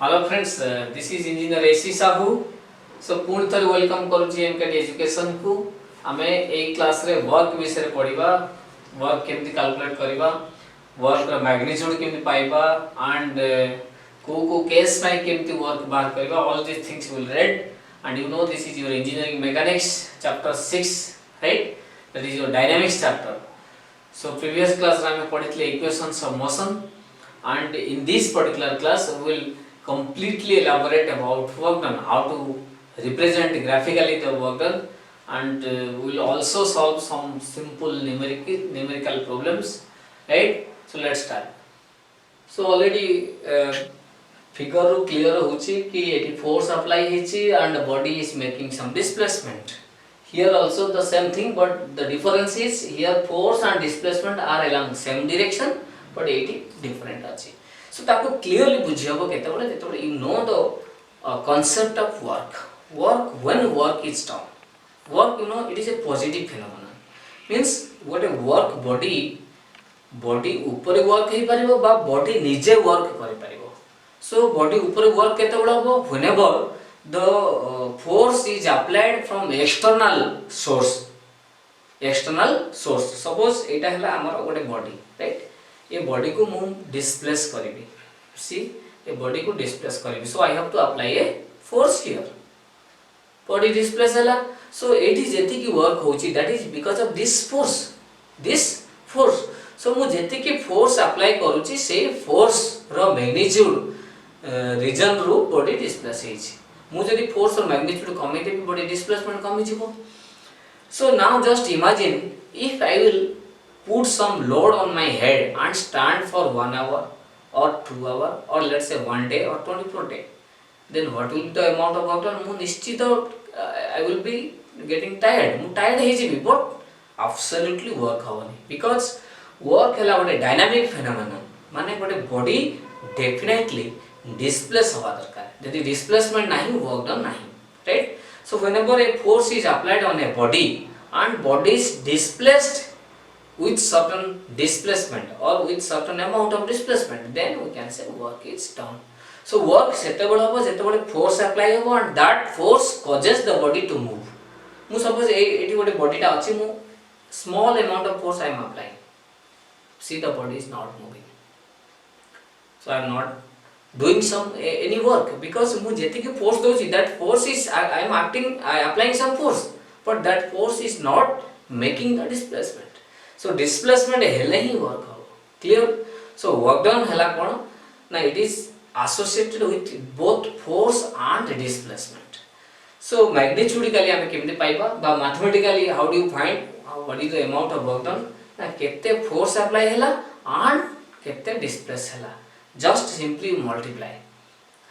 Hello friends, this is engineer AC Sahu. So पुणी थर welcome करूची एमकेडी एजुकेशन को आमे ए क्लास रे वर्क विषय पढिबा वर्क केमति कैलकुलेट करिबा वर्क रा मैग्नीट्यूड केमति पाइबा एंड को केस में केमति वर्क बाहर करिबा all this things will read and you know this is your engineering mechanics chapter 6 right, that is your dynamics chapter. So previous class रे आमे पढितले equations of motion and in this particular class we will completely elaborate about work done, how to represent graphically the work done, and we will also solve some simple numerical problems, right? So let's start. So already figure ru clear hochi ki eti force apply hechi and body is making some displacement. Here also the same thing, but the difference is here force and displacement are along same direction, but eti different achi. So ताको clearly बुझियबो केतेबेले जेतेबेले you know the concept of work. When work is done, work you know it is a positive phenomenon. Means what a work body ऊपर work हे परिबो बा body निजे work करि परिबो. So body ऊपर work केतेबेले हो whenever the force is applied from external source. Suppose एटा हला हमर गोटे body, right? ये बॉडी को मु डिस्प्लेस करिबी. सी ये बॉडी को डिस्प्लेस करिबी, so I have to apply a force here. Body displace हला, सो एटी जेति की वर्क होची that is because of this force. So मु जेति की फोर्स अप्लाई करूची से फोर्स रो मैग्नीट्यूड रीजन रो बॉडी डिस्प्लेस हेची. मु जदी फोर्स और मैग्नीट्यूड कमी देबी बॉडी डिस्प्लेसमेंट कमी जिवो. So now just imagine if I will put some load on my head and stand for 1 hour or 2 hour or let's say 1 day or 24 day, then what will be the amount of work done? Mu nishchito I will be getting tired. Mu tired he jibi, but absolutely work hobani because work hela gote dynamic phenomenon. Mane gote body definitely displace hoba darkar. Jodi displacement nahi work done nahi, right? So whenever a force is applied on a body and body is displaced with certain displacement or with certain amount of displacement, then we can say work is done. So work setebale hobo jetebale force apply hobo and that force causes the body to move. Mu suppose eti gote body ta achi, mu small amount of force I am applying, see the body is not moving, so I am not doing any work because mu jeti ki force dochi, that force is I am applying some force, but that force is not making the displacement. So displacement hele hi work hobo. Clear? So work done hela kono na it is associated with both force and displacement. So magnitudically ame kemti paiba ba mathematically how do you find what is the amount of work done? Na kette force apply hela and kette displace hela, just simply multiply,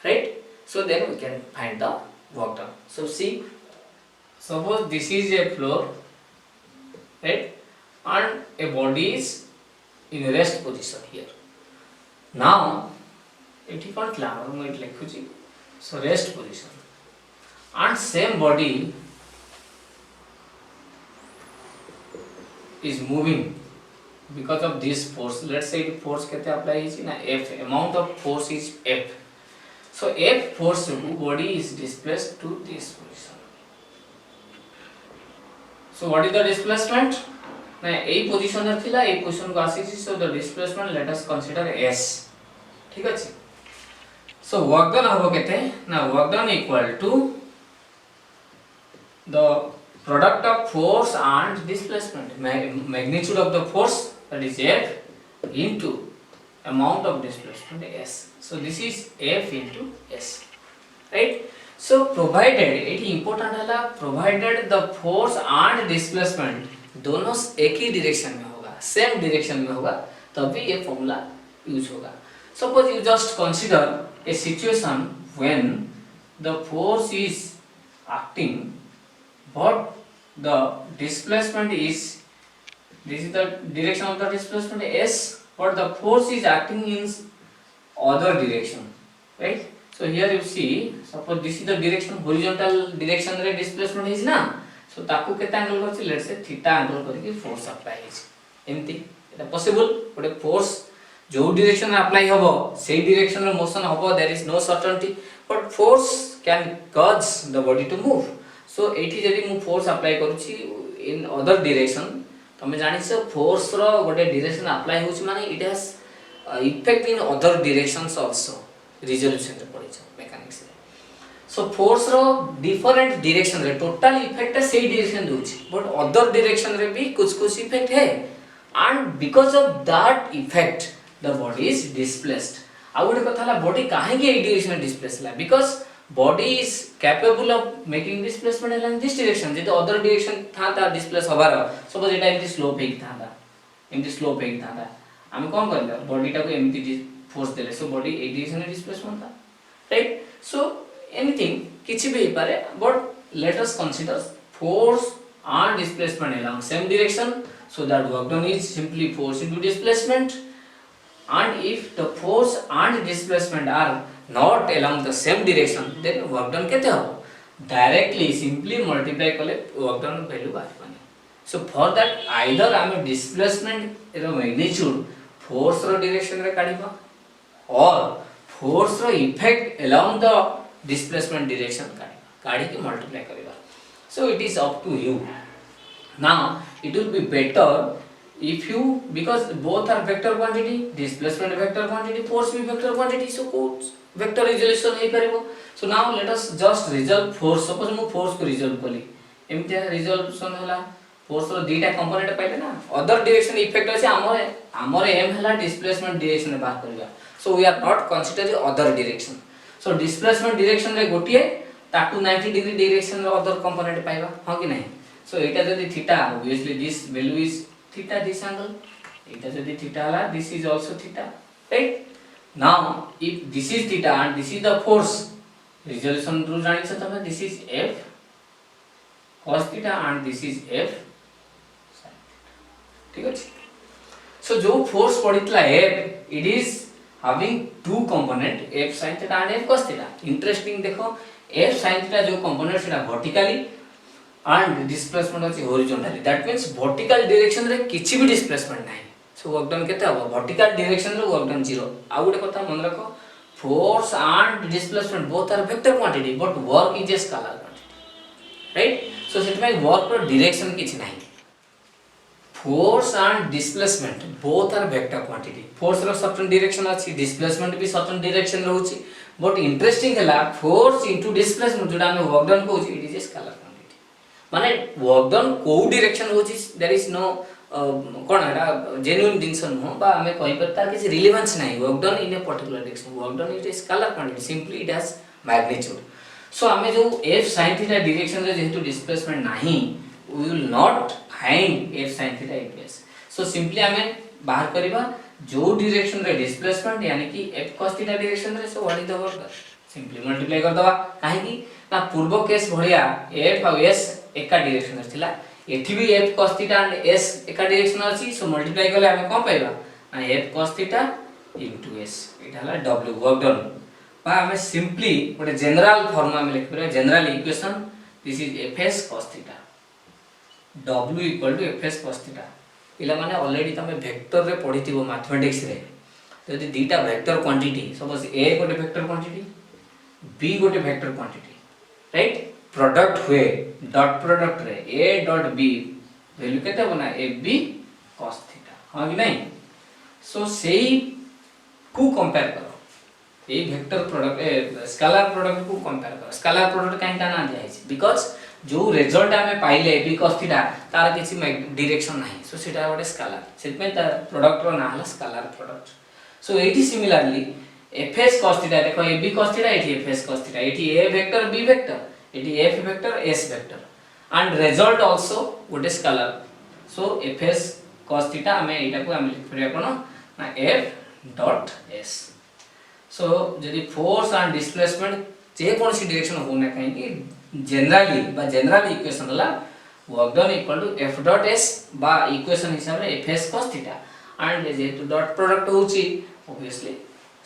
right? So then we can find the work done. So see, suppose this is a floor, right, and a body is in rest position here. Now एठी कोन क्ला हम it लिखुची, so rest position and same body is moving because of this force. Let's say force केते apply हिची ना F, amount of force is F. So F force body is displaced to this position. So what is the displacement? ना ए position रे थिला ए position को आसी छी, so the displacement let us consider s. ठीक अछि. सो वर्क डन होबो केते ना work done equal to the product of force and displacement, magnitude of the force that is f into amount of displacement s. So this is f into s, right? So provided it important हला, provided the force and displacement दोनों एक ही direction में होगा, same direction में होगा, तभी ये formula use होगा. Suppose you just consider a situation when the force is acting but the displacement is, this is the direction of the displacement s, but the force is acting in other direction, right? So here you see, suppose this is the direction, horizontal direction रे displacement is ना, so ताकू केते angle करछि, let's say theta angle करके force apply hitch एमती. एटा possible गोटे force जो direction apply हबो सेही डायरेक्शन रे मोशन हबो there is no certainty but force can cause the body to move so एठी जदी मु फोर्स अप्लाई करूची इन अदर डायरेक्शन तमे जानि छ फोर्स रो गोटे डायरेक्शन अप्लाई होची माने it has effect in other directions also resolution रे पड़ी छ मेकानिक्स रे सो फोर्स रो डिफरेंट डायरेक्शन रे टोटल इफेक्ट सेही direction Dochi but other direction रे भी कुछ इफेक्ट है and because of that effect the body is displaced आ गोटे कथा ला बॉडी काहे के ए डायरेक्शन डिस्प्लेस ला because body is capable of making displacement in this direction जे अदर डायरेक्शन था डिस्प्लेस हबार सपोज एटा एमती स्लोप हेक था हम कोन करले बॉडी टा को एमती फोर्स देले सो बॉडी ए डायरेक्शन डिस्प्लेस होता राइट सो एनीथिंग किछि भी पारे but let us consider force and displacement along same direction so that work done is simply force into displacement and if the force and displacement are not along the same direction then work done kete hobo directly simply multiply kale work done value baharibani so for that either ame displacement ero magnitude force ro direction re kadiba or force ro effect along the displacement direction kadi ke multiply kariba so it is up to you now it will be better if you because both are vector quantity displacement vector quantity force भी vector quantity so vector resolution हे करिवो so now let us just resolve force suppose मु force को resolve कली एमते resolution होला force रो दीटा component पाइले ना other direction effect अछि हमर एम हला displacement direction रे बात करबा so we are not considering other direction so displacement direction रे गोटिए ताकू 90 डिग्री डायरेक्शन रो अदर कंपोनेंट पाइबा हां कि नहीं सो एटा जदी theta obviously this value is theta this angle एटा जदी थीटा हला this is also theta right now if this is theta and this is the force resolution rule जानि छ तमे this is f cos theta and this is f sin theta ठीक अछि सो जो force पडितला f it is having two component f sin theta and f cos theta interesting देखो f sin theta जो component सेटा vertically and displacement अछि horizontally that means vertical direction रे किछि भी डिस्प्लेसमेंट नाही सो वर्क डन केते हबो वर्टिकल डायरेक्शन रे वर्क डन 0 आ गुटे कथा मन रखो force and displacement both are vector quantity but work is a scalar quantity right so सेट में वर्क रो डायरेक्शन किछि नाही force and displacement both are vector quantity force रो सर्टेन डायरेक्शन अछि डिस्प्लेसमेंट भी सर्टेन डायरेक्शन रहउछि बट इंटरेस्टिंग हला फोर्स इनटू डिस्प्लेसमेंट जोडा में वर्क डन कहउछि it is a scalar quantity माने वर्क डन को डायरेक्शन होछि there is no cone Etah genuine डिंसन हो बा हमें कहि परता कि रिलेवेंस नाही work done in a particular direction work done is a scalar quantity simply it has magnitude so हमें जो f sin थीटा डायरेक्शन रे जेहेतु डिस्प्लेसमेंट नाही we will not find f sin theta equals so simply हमें बाहर करबा जो direction रे डिस्प्लेसमेंट यानी कि f cos थीटा डायरेक्शन रे so what is the work simply multiply कर दवा काहे कि ना पूर्व केस भलिया f और s एका डायरेक्शन रे थिला एठी भी f cos theta and s एका डायरेक्शन अछि सो मल्टीप्लाई करले हमें कोन पाइबा ना f cos theta * s it हला w वर्क डन बा हमें सिंपली गोटे जनरल फॉर्मूला में लिख परबा general equation this is fs cos theta w = fs cos theta इला माने ऑलरेडी तमे वेक्टर रे पढिथिबो मैथमेटिक्स रे यदि दीटा वेक्टर क्वांटिटी सपोज a गोटे वेक्टर क्वांटिटी b गोटे वेक्टर क्वांटिटी राइट प्रोडक्ट हुए डॉट प्रोडक्ट रे a डॉट b वैल्यू केते बना ab cos थीटा हां कि नहीं सो सेही को कंपेयर करो ए वेक्टर प्रोडक्ट स्केलर प्रोडक्ट को कंपेयर करो स्केलर प्रोडक्ट काहे का ना दिया है बिकॉज़ जो रिजल्ट हमें पाइले b cos थीटा तार किछि डायरेक्शन नाही सो सेटा गोटे स्केलर सेट में ता प्रोडक्ट रो ना हला scalar product so eighty similarly fs cos theta देखो ab cos theta eighty fs cos theta eighty a vector b vector eighty f vector s vector and result also गोटे scalar सो fs cos theta हमें एटा को हम लिख परिया कोन ना f dot s so यदि force and displacement जे कोन सी डायरेक्शन होना कहीं कि जनरली बा जनरल इक्वेशन हला work done = f dot s बा इक्वेशन हिसाब रे fs cos थीटा एंड जेतु डॉट प्रोडक्ट होची ऑब्वियसली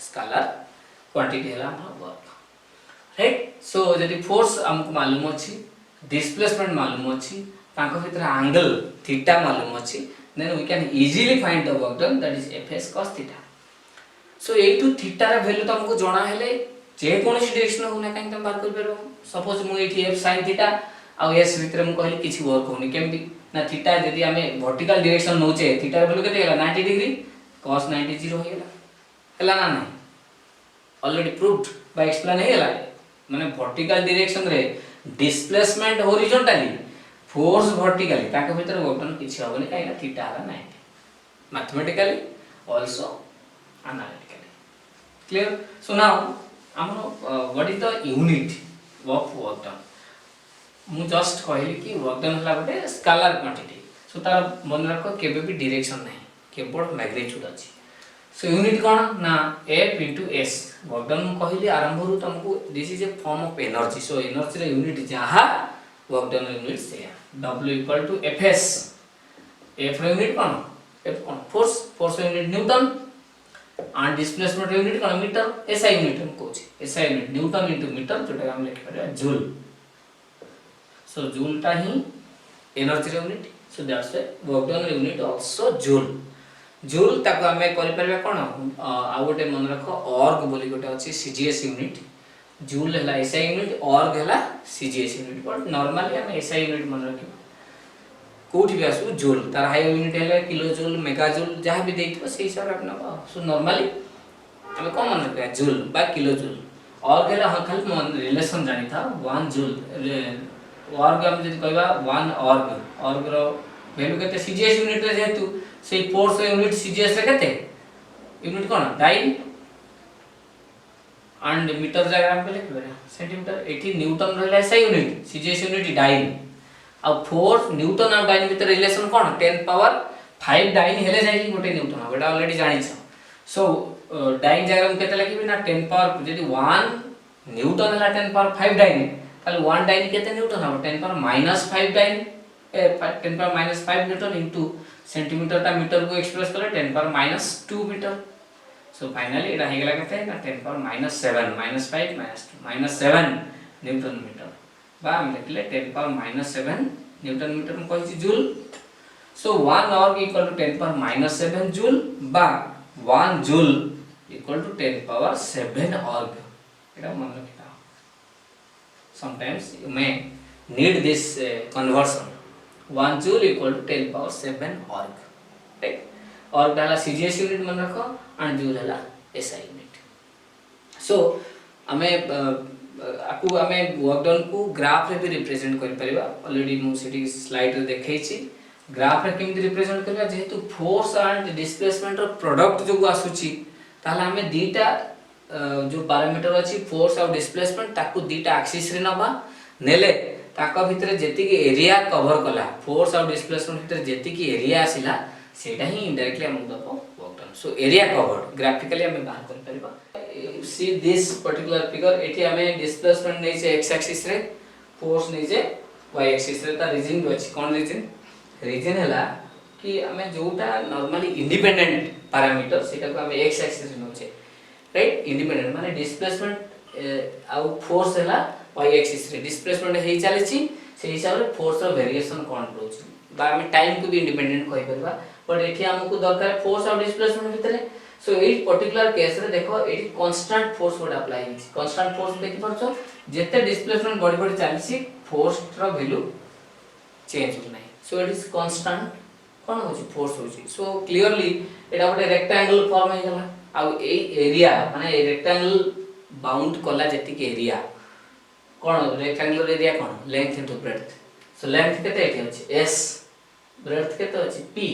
स्केलर क्वांटिटी हला वर्क राइट सो यदि फोर्स हमको मालूम अछि डिस्प्लेसमेंट मालूम अछि ताको भीतर एंगल थीटा मालूम अछि then we can easily find the work done that is fs cos theta so एठू थीटा रा वैल्यू तुमको जणा हेले जे कोनसी डायरेक्शन होना काहे तुम बाहर कर परबो सपोज मु एठी f sin थीटा आ s भीतर मु कहली किछि वर्क होनी केमती ना थीटा यदि हमें वर्टिकल डायरेक्शन नोचे थीटा रा वैल्यू केते गेला 90 डिग्री cos 90 0 हो गेला हला ना नहीं ऑलरेडी प्रूव्ड बाय एक्सप्लेन हे गेला माने वर्टिकल डायरेक्शन रे डिस्प्लेसमेंट हॉरिजॉन्टली फोर्स वर्टिकली ताके भीतर वर्क डन किछि होबनी काहे ना थीटा रा 90 mathematically also analytically clear so now what is the unit of work done मु जस्ट कहली कि वर्क डन हला गोटे स्केलर क्वांटिटी सो तार मन रखो केबे भी डायरेक्शन नहीं केवल मैग्नीट्यूड अछि सो यूनिट कोन ना f * s वर्क डन कहली आरंभ रु तुमको this is a form of energy so energy रे यूनिट जहा वर्क डन यूनिट से w = fs f रे यूनिट कोन f कोन force unit newton and displacement unit कोन मीटर SI यूनिट हम कहू छी SI unit newton into metre जोटा हम लिख परबा जूल सो जूल ता ही energy unit so that's why work done unit also joule ताको हमें करि परबा कोन आ गोटे मन रखो ऑर्ग बोली गोटे अछि CGS यूनिट जूल हला SI यूनिट ऑर्ग हला CGS यूनिट बट नॉर्मली हम SI यूनिट मन रखिबा कोठी भी आसु जूल तार हाई यूनिट है किलो जूल मेगा जूल जहां भी देइतो से हिसाब अपना सो नॉर्मली हमें कौन मन रखा जूल बा किलो जूल और गेला हम खाली मन रिलेशन जानी था 1 जूल वर्ग हम जदी कहबा 1 ऑर्ग रो वैल्यू केते सीजीएस यूनिट रे जेतु से फोर्स यूनिट सीजीएस रे केते यूनिट कोन डाइन एंड मीटर डायग्राम पे लिखबे सेंटीमीटर एठी न्यूटन रहला SI unit CGS unit dyne अब फोर्स न्यूटन और डाइन भीतर रिलेशन कोन 10 पावर 5 डाइन हेले जाई गोटे न्यूटन बेटा ऑलरेडी जानि छ सो डाइन डायग्राम केते लिखबे ना 10 पावर जदी 1 न्यूटन हला 10 पावर 5 डाइन ताले 1 डाइन केते न्यूटन हो 10 power -5 dyne 10 power -5 newton into centimetre ता मीटर को एक्सप्रेस करे 10 पावर -2 मीटर सो फाइनली एटा हे गेला केते ना 10 पावर -7 -5 -2 -7 न्यूटन मीटर बा हम लिखले 10 पावर -7 न्यूटन मीटर में कहछि joule so 1 erg equal to 10 power -7 joule बा 1 joule equal to 10 power 7 erg एटा मन रखिता sometimes you may need this conversion 1 joule equal to 10 power 7 erg right erg डाला सीजीएस यूनिट मन रखो एंड जूल हला एसआई यूनिट सो हमें आकु हमें वर्क डन को ग्राफ रे भी रिप्रेजेंट कर परिबा ऑलरेडी मु सेठी स्लाइड रे देखै छी ग्राफ रे केमि रिप्रेजेंट करबा जेहेतु फोर्स एंड डिस्प्लेसमेंट रो प्रोडक्ट जो आसु छी ताला हमें दीटा जो पैरामीटर अछि फोर्स और डिस्प्लेसमेंट ताकु दीटा एक्सिस रे नबा नेले ताका भीतर जेति की एरिया कवर कला फोर्स और डिस्प्लेसमेंट भीतर जेति की एरिया आसिला सेटा ही इनडायरेक्टली हम दबो work done so area covered graphically हम बाहर कर परिबा see this particular figure एठी हमें डिस्प्लेसमेंट नै से x एक्सिस रे फोर्स नै से y एक्सिस रे ता रीजन भी अछि कोन रीजन हैला कि हमें जोटा नॉर्मली इंडिपेंडेंट पैरामीटर सेटा को हमें x एक्सिस रे नोचे राइट इंडिपेंडेंट माने डिस्प्लेसमेंट आ फोर्स हैला y एक्सिस रे डिस्प्लेसमेंट हे चले छी से हिसाब रे फोर्स रो वेरिएशन कोन रहउछि बा हमें टाइम को भी इंडिपेंडेंट कहि परबा बट एठी हमको दरकार फोर्स और डिस्प्लेसमेंट भीतर सो ए पर्टिकुलर केस रे देखो a constant force code apply hitch constant force देखि परछो जेते डिस्प्लेसमेंट बॉडी बॉडी चलसी फोर्स रो वैल्यू चेंज हो नै सो इट इज कांस्टेंट कोन होची फोर्स होची सो क्लियरली एटा गोटे रेक्टेंगल फॉर्म हे गला आ ए एरिया माने रेक्टेंगल बाउंड कला जेति के एरिया कोन रेक्टेंगुलर एरिया कोन length into breadth so length केते एठी अछि s ब्रेड्थ केते अछि p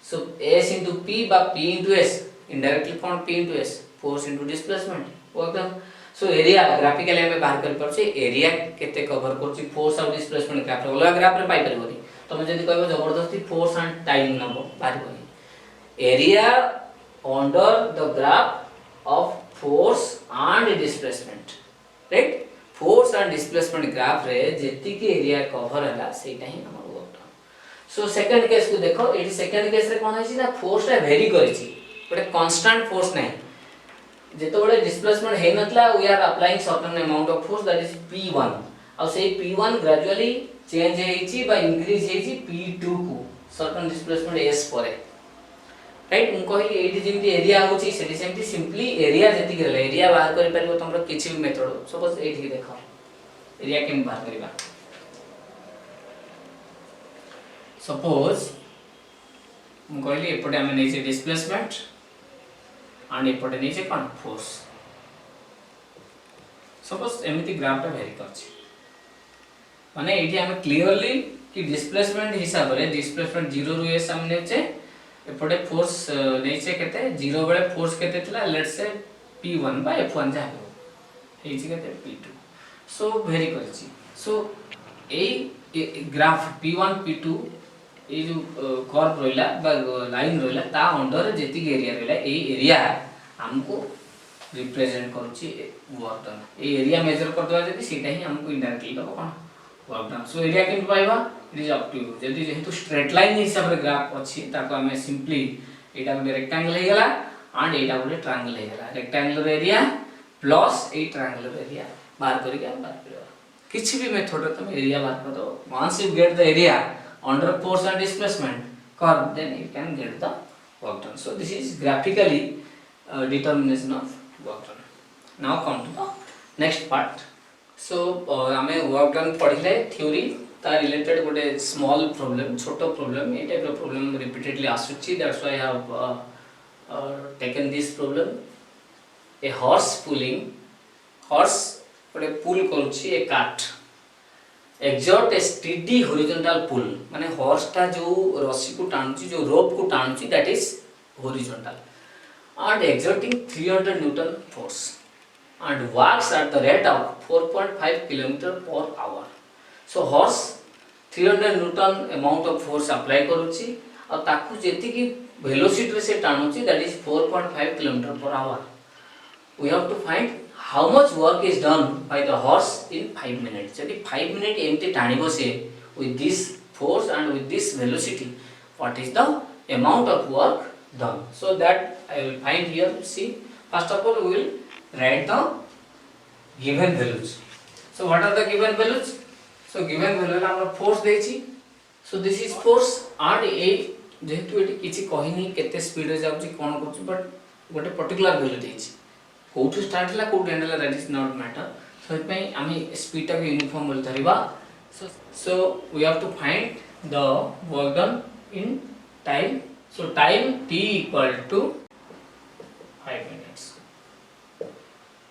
so s into p बा p इनटू s indirectly कोन p into s force into displacement work done so area graphically हमें बाहर कर परछे एरिया केते कवर करछि फोर्स और डिस्प्लेसमेंट ग्राफ रे अलग ग्राफ रे पाई परबोनी तमे जदी कहबो जबरदस्ती फोर्स एंड टाइम नबो पारिबोनी area under the graph of force and displacement right force and displacement graph रे जेति के एरिया कवर हला सेटा ही हमर work done so second case को देखो एटी सेकंड केस रे कोन होछि ना फोर्स रे वेरी करछि बट कांस्टेंट फोर्स नहीं जेतो बडे डिस्प्लेसमेंट हे नतला we are applying certain amount of force that is p1 और से p1 ग्रेजुअली चेंज हेछि बा इंक्रीज हेछि p2 को सर्टेन डिस्प्लेसमेंट s परे राइट मु कहली एठी जेमती एरिया होची सेठी सेमती सिंपली एरिया जेति गेला एरिया बाहर करि परिबो तमरो किछि भी मेथड सपोज एठी देखो एरिया केम बाहर करिबा सपोज मु कहली एपटे हम नै छै डिस्प्लेसमेंट एंड एपटे नै छै कोन फोर्स सपोज एमिति ग्राफ टा वेरी करछि माने एठी हम क्लियरली कि डिस्प्लेसमेंट हिसाब रे डिस्प्लेसमेंट 0 रु ए सामने छै एपटे फोर्स नै छै केते 0 बेले फोर्स केते थिला let's say p1 bye f1 जा हो हे छै केते p2 सो वेरी करछि सो ए ग्राफ p1 p2 ए जो कर्व रोइला बा लाइन रोइला ता अंडर जेति एरिया रोइला ए एरिया हमको रिप्रेजेंट करूची वर्क डन ए एरिया मेजर कर दवा जदी सेटा ही हमको इनडायरेक्टली दबो कोन वर्क डन सो एरिया केम पाइबा it is up to you जदी जेहेतु स्ट्रेट लाइन हिसाब रे ग्राफ अछि ताको हमें सिंपली एटा गोटे रेक्टेंगल हे गेला एंड एटा गोटे ट्रायंगल हे गेला रेक्टेंगुलर एरिया प्लस ए ट्रायंगुलर एरिया बाहर करके हम बाहर करबा किछि भी मेथड रे तुम एरिया बाहर कर दो once you get the area under force and displacement curve then you can get the work done so this is graphically determination of work done now come to the next part so hame work done padhile theory ta related gote small problem choto problem e type of problem repeatedly asuchi that's why I have taken this problem a horse gote pull karuchi a cart exert a steady horizontal pull माने horse टा जो रस्सी को टाणुची जो rope को टाणुची that is horizontal and exerting 300 newton force and walks at the rate of 4.5 km per hour so horse 300 newton amount of force apply करूची और ताकू जेति की velocity रे से टाणुची that is 4.5 km per hour we have to find how much work is done by the horse in 5 minutes जदि 5 minute एमते टाणिबो से with this force and with this velocity what is the amount of work done so that I will find here see first of all we will write the given values so what are the given values so given value ला हमरा force देछि so this is force and a जेहेतु eighty किछि कहिनी केते speed रे जाउछि कोन करछि but गोटे particular value देछि कोठु स्टार्ट ला कोठु एंड ला that is not matter so it पई आमी स्पीड टा को यूनिफॉर्म बोल धरिबा so we have to find the work done in time so time t equal to 5 minutes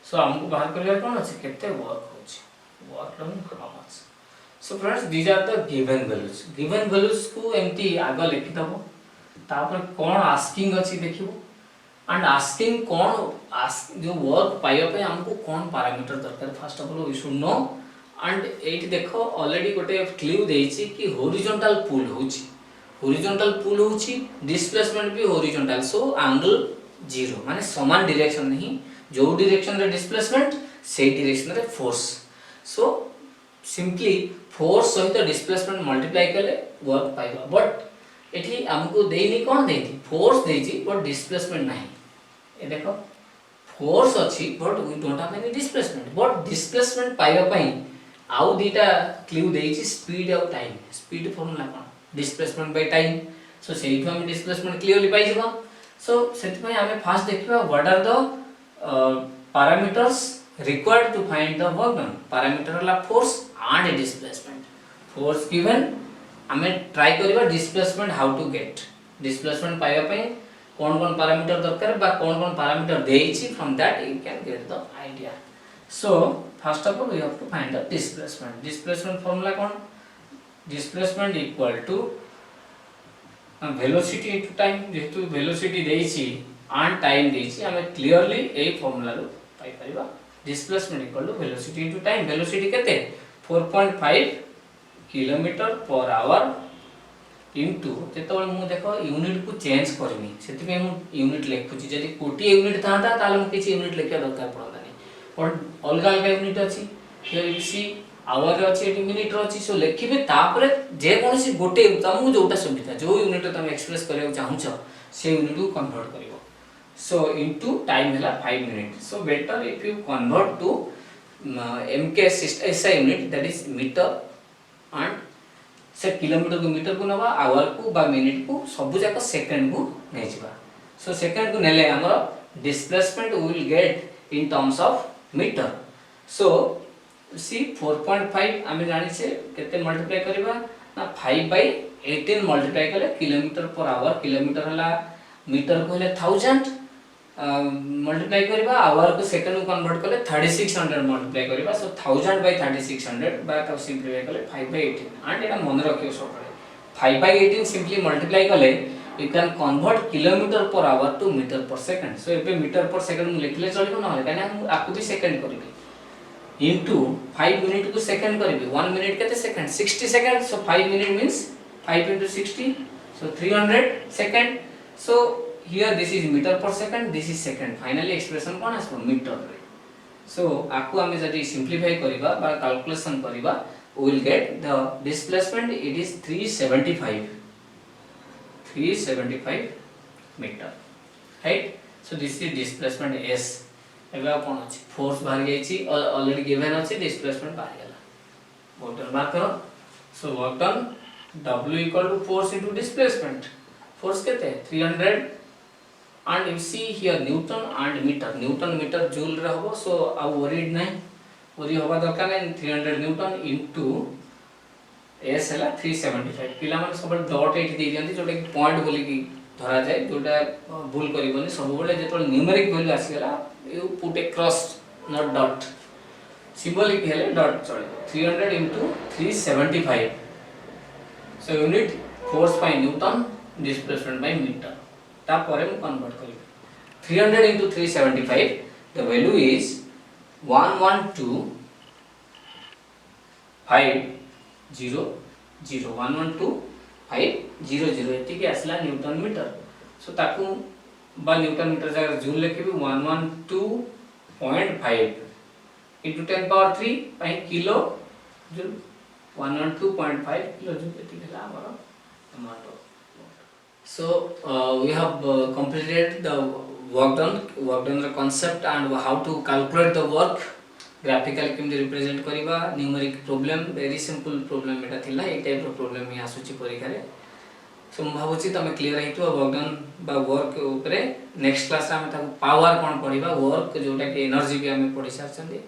so हमको बाहर करले कोन अछि केते वर्क होछि work done how much so friends these are the given values को एमती आग लिखि दबो तापर कोन आस्किंग अछि देखिबो and asking कौन ask जो वर्क पाइबा पे हमको कौन पैरामीटर दरकार first of all we should know and at देखो ऑलरेडी गोटे क्लू देछि कि हॉरिजॉन्टल पुल होछि डिस्प्लेसमेंट भी हॉरिजॉन्टल सो एंगल 0 माने समान डायरेक्शन नहीं जो डायरेक्शन रे डिस्प्लेसमेंट से डायरेक्शन रे फोर्स सो सिंपली फोर्स सहित डिस्प्लेसमेंट मल्टीप्लाई करले वर्क पाइबा बट एठी हमको देइनी कोन देइथि फोर्स देछि बट डिस्प्लेसमेंट नहीं ए देखो फोर्स अछि but we don't have any displacement but displacement पाइबा पई आउ दीटा क्लू देछि स्पीड और टाइम स्पीड फॉर्मूला कोन डिस्प्लेसमेंट बाय टाइम सो सेही हम डिस्प्लेसमेंट क्लियरली पाइ जबो सो सेति पई हमें फास्ट देखिबा what are the parameters required to find the work done parameter ला force and displacement force given हमें ट्राई करबा displacement how to get displacement पाइबा पई कौन पैरामीटर दरकार बा कौन पैरामीटर देछि from that you can get the idea so first of all we have to find the displacement formula कौन displacement equal to velocity into time जेतु velocity देछि एंड टाइम देछि हमें क्लियरली ए फार्मूला रो पाई परिबा displacement equal to velocity into time velocity केते 4.5 किलोमीटर पर आवर इनटू जेतबे मु देखो यूनिट को चेंज करनी सेति पे मु यूनिट लिखुची जदी कोटी यूनिट थाता ताले मु किछि यूनिट लिखिया दरकार पड़ता नहीं और अलग अलग यूनिट अछि हियर यू सी आवर अछि एटी मिनिट रो अछि सो लिखिबे तापरे जे कोनसी गोटे तमु जोटा सुविधा जो यूनिट तुम एक्सप्रेस करियो चाहूछ से यूनिट को कन्वर्ट करिवो सो इनटू टाइम हला 5 minute so better if you convert to MK SI unit that is metre and से किलोमीटर को मीटर को नबा आवर को बा मिनिट को सब जाक सेकंड को नै जिबा सो सेकंड को नेले हमर displacement we will get in terms of metre so see 4.5 आमे जानि छे केते मल्टीप्लाई करबा ना 5 बाय 18 मल्टीप्लाई कले किलोमीटर पर आवर किलोमीटर हला मीटर को हले 1000 मल्टीप्लाई करबा आवर को सेकंड को कन्वर्ट कले 3600 मल्टीप्लाई करबा सो 1000 बाय 3600 बा का सिंपलीफाई कले 5 बाय 18 एंड एटा मन रखियो सब 5 by 18 simply multiply कले you can convert kilometer per hour to meter per second so एबे meter per second मु लिखले चलिबो न काने हम आकु भी सेकंड करबी into 5 minute को सेकंड करबी 1 minute केते second 60 second so 5 minute means 5 into 60 so 300 second so here this is meter per second this is second finally expression कोन आसबो मीटर रे so आकु हमें जदी सिंपलीफाई करबा बा कैलकुलेशन करबा we will get the displacement it is 375 meter right so this is displacement s एबे कोन अछि फोर्स बाहर गई छी ऑलरेडी गिवन अछि डिस्प्लेसमेंट बाहर गेला वर्क डन मार्क करो सो work done w equal to force into displacement force केते 300 and you see here newton and meter joule रे हबो so आ वरीड नै वरी होबा दरकार नै 300 न्यूटन इनटू s हला 375 पिला मन सब डॉट एट दे दियंती जोटा कि पॉइंट बोली कि धरा जाय जोटा भूल करिवनी सब बेले जेतोल न्यूमेरिक वैल्यू आसी गेला you put A cross not dot symbolic हेले डॉट चले 300 into 375 so unit force by newton displacement by meter ता परे हम कन्वर्ट करिवे 300 into 375 the value is 112,500 एति के असला न्यूटन मीटर सो ताकू बा न्यूटन मीटर जगह जूल लेके भी 112.5 into 10 power 3 by kilo joule 112.5 kilo joule एति केला हमर amount so we have completed the work done the concept and how to calculate the work graphical केम रिप्रेजेंट करिबा numeric problem very simple problem एटा थिला ए type रो problem ही आसुची परीक्षा रे सो म भाबुची तमे क्लियर हेतु वर्क डन बा वर्क ऊपर नेक्स्ट क्लास रे हम पावर कोन पढिबा वर्क जोटा कि एनर्जी भी हम पढि सारछंदी